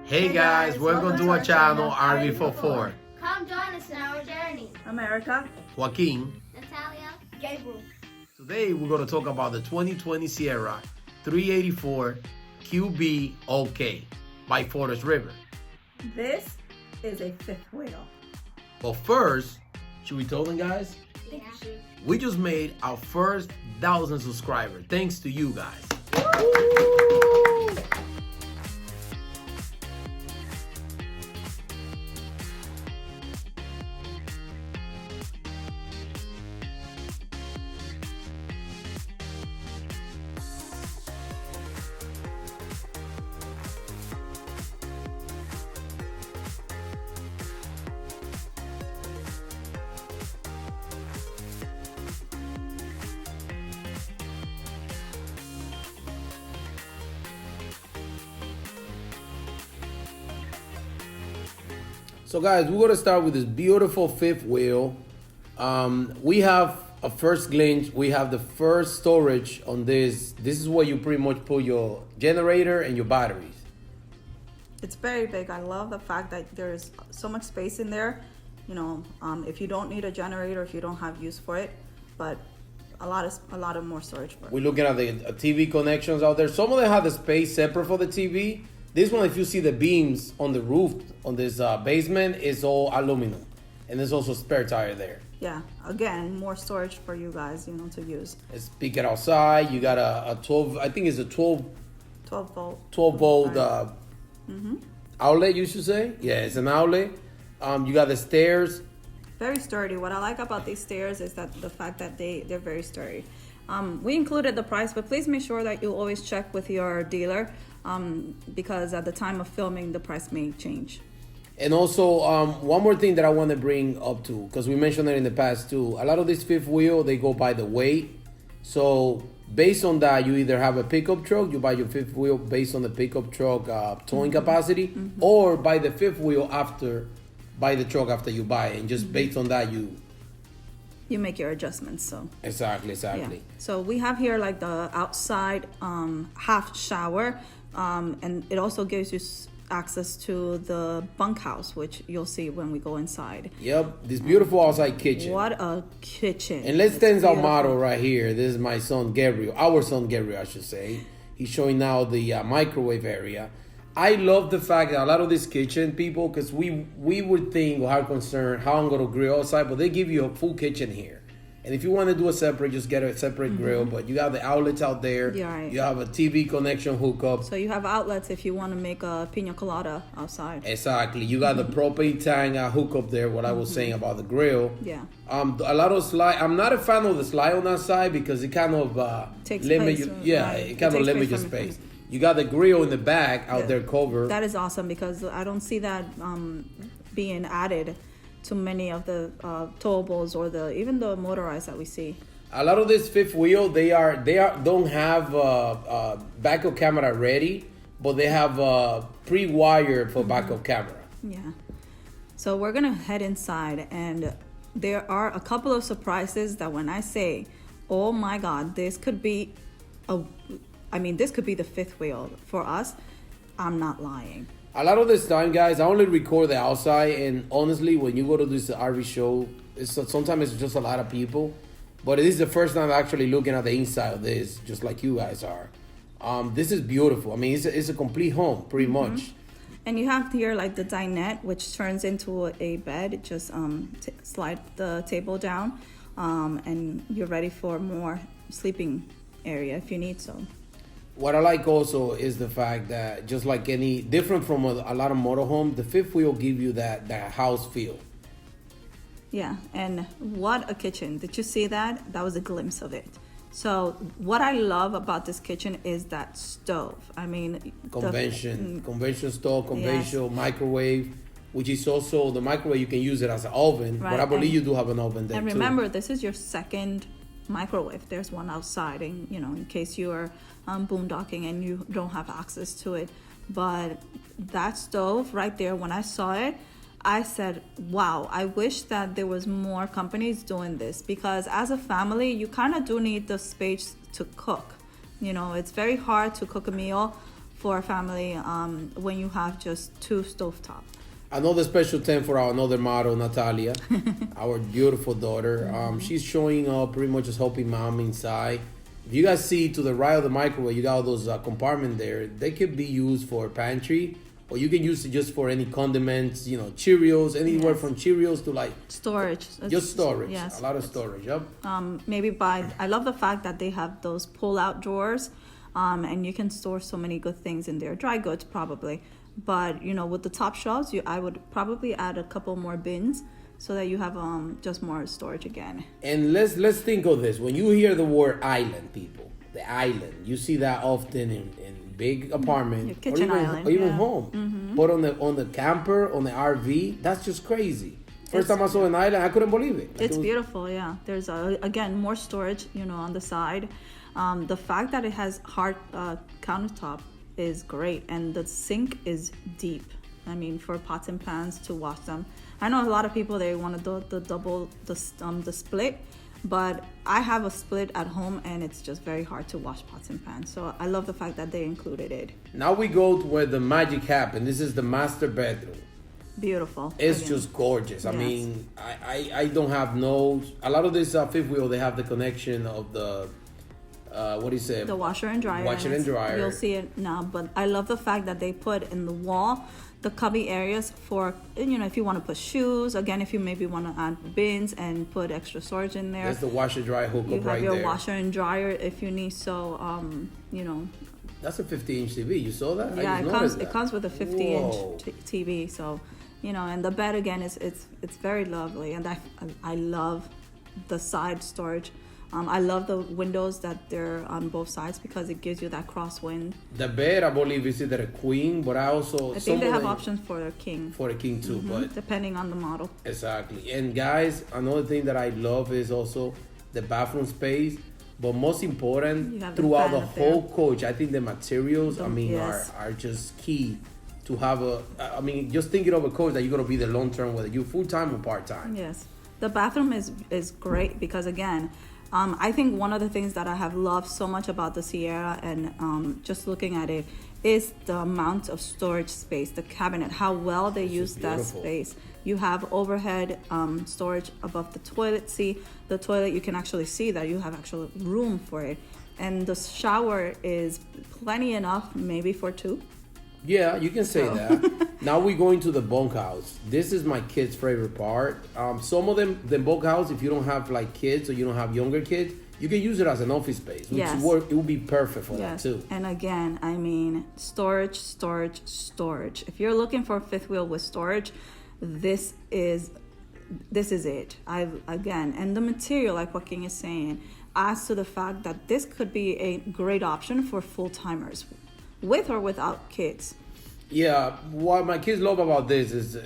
Hey guys, welcome to our channel RV44. Come join us in our journey. I'm Ericka. Joaquin. Natalia. Gabriel. Today we're going to talk about the 2020 Sierra 384 QBOK by Forest River. This is a fifth wheel. But first, should we tell them guys? Yeah. We just made our first 1,000 subscribers. Thanks to you guys. So guys, we're gonna start with this beautiful fifth wheel. We have a first glimpse. We have the first storage on this. This is where you pretty much put your generator and your batteries. It's very big. I love the fact that there's so much space in there. You know, if you don't need a generator, if you don't have use for it, but a lot of more storage for it. We're looking at the TV connections out there. Some of them have the space separate for the TV. This one, if you see the beams on the roof on this basement, is all aluminum, and there's also a spare tire there. Yeah, again, more storage for you guys, to use. It's speaker outside. You got a 12. I think it's a 12 volt. 12 volt outlet. You should say. Yeah, it's an outlet. You got the stairs. Very sturdy. What I like about these stairs is that the fact that they're very sturdy. We included the price, but please make sure that you always check with your dealer. Because at the time of filming, the price may change. And also, one more thing that I want to bring up too, because we mentioned it in the past too. A lot of this fifth wheel, they go by the weight. So based on that, you either have a pickup truck, you buy your fifth wheel based on the pickup truck towing capacity, or buy the fifth wheel buy the truck after you buy it. And just based on that, you make your adjustments. So exactly. Yeah. So we have here like the outside half shower. And it also gives you access to the bunkhouse, which you'll see when we go inside. Yep, this beautiful outside kitchen. What a kitchen. And let's stand our motto right here. This is my son Gabriel, our son Gabriel, I should say. He's showing now the microwave area. I love the fact that a lot of these kitchen people, because we would think or have concern how I'm going to grill outside, but they give you a full kitchen here. And if you want to do a separate, just get a separate grill. But you got the outlets out there. Yeah, right. You have a TV connection hookup. So you have outlets if you want to make a pina colada outside. Exactly. You got the propane tank hookup there, what I was saying about the grill. Yeah. A lot of slide. I'm not a fan of the slide on that side because it kind of takes limit space, you. Yeah, right. it kind of limits your space. You got the grill in the back out there covered. That is awesome because I don't see that being added to many of the towables or even the motorized that we see. A lot of this fifth wheel, they don't have backup camera ready, but they have pre-wired for backup camera. Yeah. So we're gonna head inside, and there are a couple of surprises that when I say, "Oh my God, this could be this could be the fifth wheel for us," I'm not lying. A lot of this time, guys, I only record the outside, and honestly, when you go to this RV show, sometimes it's just a lot of people. But it is the first time actually looking at the inside of this, just like you guys are. This is beautiful. I mean, it's a complete home, pretty much. And you have here like the dinette, which turns into a bed. Just slide the table down, and you're ready for more sleeping area if you need so. What I like also is the fact that just like any different from a lot of motorhomes, the fifth wheel give you that house feel. Yeah, and what a kitchen. Did you see that? That was a glimpse of it. So what I love about this kitchen is that stove. I mean, convention stove, conventional yes. microwave, which is also the microwave. You can use it as an oven, right. But I believe you do have an oven there and too. remember, this is your second microwave. There's one outside, and in case you are boondocking and you don't have access to it. But that stove right there, when I saw it, I said, wow, I wish that there was more companies doing this, because as a family, you kind of do need the space to cook. You know, it's very hard to cook a meal for a family when you have just 2 stovetop. Another special 10 for our another model, Natalia, our beautiful daughter. She's showing up pretty much just helping mom inside. If you guys see to the right of the microwave, you got all those compartments there. They could be used for pantry, or you can use it just for any condiments, Cheerios, anywhere from Cheerios to like storage. Just storage. Yes. A lot of storage. Yep. I love the fact that they have those pull-out drawers, and you can store so many good things in there. Dry goods probably. But with the top shelves, I would probably add a couple more bins so that you have just more storage again. And let's think of this. When you hear the word island, people, the island, you see that often in big apartment, your kitchen island, or even home. But on the camper, on the RV, that's just crazy. First time I saw an island, I couldn't believe it. It's beautiful, yeah. There's again more storage, on the side. The fact that it has hard countertop is great, and the sink is deep. I mean, for pots and pans to wash them. I know a lot of people, they want to do the double, the split, but I have a split at home and it's just very hard to wash pots and pans. So I love the fact that they included it. Now we go to where the magic happened. This is the master bedroom. Beautiful. It's just gorgeous. Yes. I mean, I don't have a lot of this fifth wheel, they have the connection of the what do you say? The washer and dryer. Washer and dryer. You'll see it now, but I love the fact that they put in the wall the cubby areas for, if you want to put shoes. Again, if you maybe want to add bins and put extra storage in there. There's the washer dryer hookup right there. You have your washer and dryer if you need. So, That's a 50-inch TV. You saw that? Yeah, it comes with a 50-inch TV. So, and the bed again it's very lovely, and I love the side storage. I love the windows that they're on both sides because it gives you that crosswind. The bed, I believe, is either a queen, but I think they have options for a king. For a king too, but depending on the model. Exactly. And guys, another thing that I love is also the bathroom space. But most important, throughout the whole coach, I think the materials, are just key to have just thinking of a coach that you're going to be the long term, whether you're full time or part time. Yes. The bathroom is great because, again, I think one of the things that I have loved so much about the Sierra and just looking at it is the amount of storage space, the cabinet, how well they use that space. You have overhead storage above the toilet seat. The toilet, you can actually see that you have actual room for it. And the shower is plenty enough, maybe for 2. Yeah, you can say that. Now we're going to the bunkhouse. This is my kids' favorite part. Some of them, the bunkhouse, if you don't have like kids or you don't have younger kids, you can use it as an office space, which it will be perfect for that too. And again, storage. If you're looking for a fifth wheel with storage, this is it. And the material, like Joaquin is saying, adds to the fact that this could be a great option for full-timers, with or without kids. Yeah, what my kids love about this is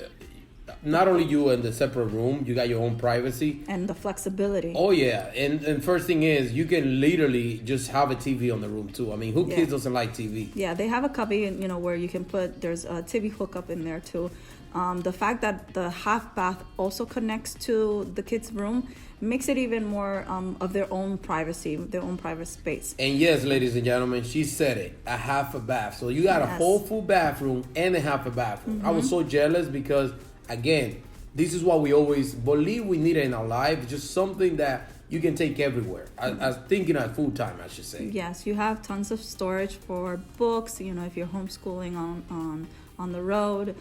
not only you in the separate room, you got your own privacy. And the flexibility. Oh, yeah. And first thing is, you can literally just have a TV on the room, too. I mean, who kids doesn't like TV? Yeah, they have a cubby, where you can there's a TV hookup in there, too. The fact that the half bath also connects to the kids' room makes it even more of their own privacy, their own private space. And yes, ladies and gentlemen, she said it, a half a bath. So you got a whole full bathroom and a half a bathroom. I was so jealous because, again, this is what we always believe we need in our life, just something that you can take everywhere. I was thinking at full time, I should say. Yes, you have tons of storage for books, if you're homeschooling on the road,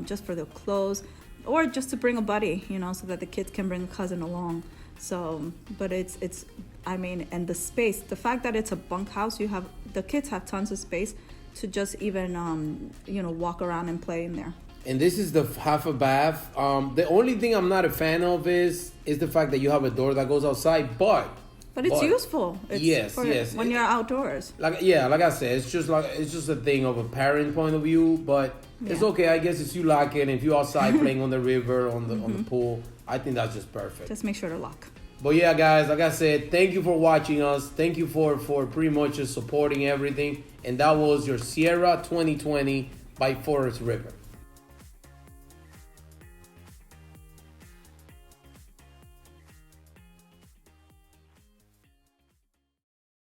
just for the clothes, or just to bring a buddy, so that the kids can bring a cousin along. So, but and the space, the fact that it's a bunkhouse, the kids have tons of space to just even, walk around and play in there. And this is the half a bath. The only thing I'm not a fan of is the fact that you have a door that goes outside, but it's useful. Yes. When you're outdoors. Like I said, it's just a thing of a parent point of view, but it's okay. I guess if you like it, if you're outside playing on the river, on the pool, I think that's just perfect. Just make sure to lock. But yeah, guys, like I said, thank you for watching us. Thank you for pretty much just supporting everything. And that was your Sierra 2020 by Forest River.